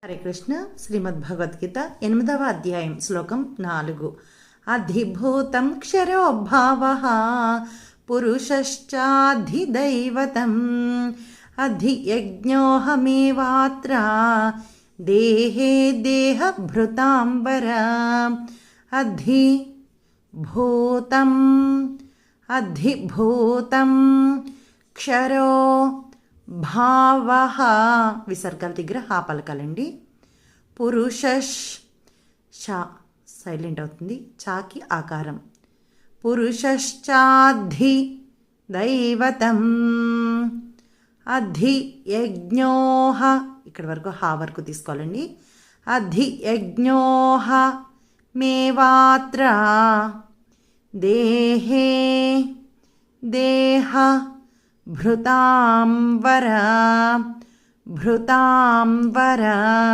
హరే కృష్ణ. శ్రీమద్ భగవద్గీత 8వ అధ్యాయం శ్లోకం 4. అధిభూతం క్షరో భావః పురుషశ్చాధిదైవతం అధియజ్ఞోహమేవాత్ర దేహే దేహభృతాంబర అధిభూతం క్షరో భావః విసర్గాల దగ్గర హా పలకాలండి. షా సైలెంట్ అవుతుంది, చాకి ఆకారం. పురుషశ్చాధి దైవతం అధి యజ్ఞోహ ఇక్కడి వరకు హా వరకు తీసుకోవాలండి. అధి యజ్ఞోహ మేవాత్ర దేహే దేహ భృతాంబర